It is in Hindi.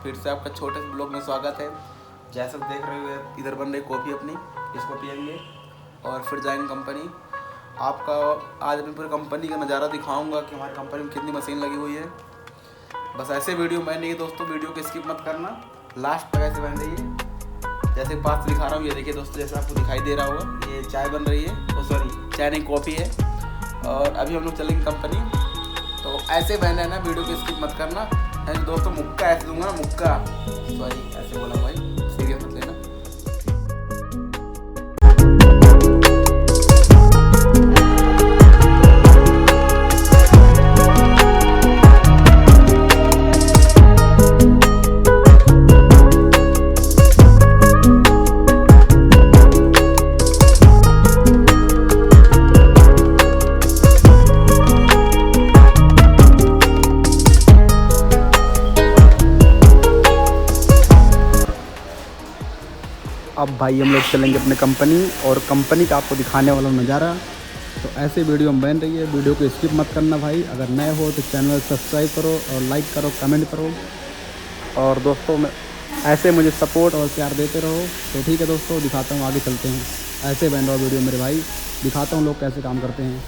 फिर से आपका छोटे से ब्लॉग में स्वागत है। जैसा देख रहे हो इधर बन रही कॉफ़ी अपनी, इसको पियेंगे और फिर जाएंगे कंपनी। आपका आज मैं पूरी कंपनी का नज़ारा दिखाऊंगा कि हमारी कंपनी में कितनी मशीन लगी हुई है। बस ऐसे वीडियो बनेगी दोस्तों, वीडियो को स्किप मत करना, लास्ट तक ऐसे बन रही है। जैसे पास से दिखा रहा हूँ, ये देखिए दोस्तों, जैसे आपको दिखाई दे रहा होगा ये चाय बन रही है, सॉरी चाय नहीं कॉफ़ी है। और अभी हम लोग चलेंगे कंपनी, तो ऐसे बहना है ना, वीडियो को स्किप मत करना। एंड दोस्तों मुक्का ऐसे दूंगा, मुक्का सॉरी ऐसे बोला भाई, सीरियस मत लेना। अब भाई हम लोग चलेंगे अपने कंपनी, और कंपनी का आपको दिखाने वाला नज़ारा। तो ऐसे वीडियो में बन रही है, वीडियो को स्किप मत करना भाई। अगर नए हो तो चैनल सब्सक्राइब करो और लाइक करो, कमेंट करो, और दोस्तों में ऐसे मुझे सपोर्ट और प्यार देते रहो। तो ठीक है दोस्तों, दिखाता हूँ, आगे चलते हैं। ऐसे बन रहा वीडियो मेरे भाई, दिखाता हूँ लोग कैसे काम करते हैं।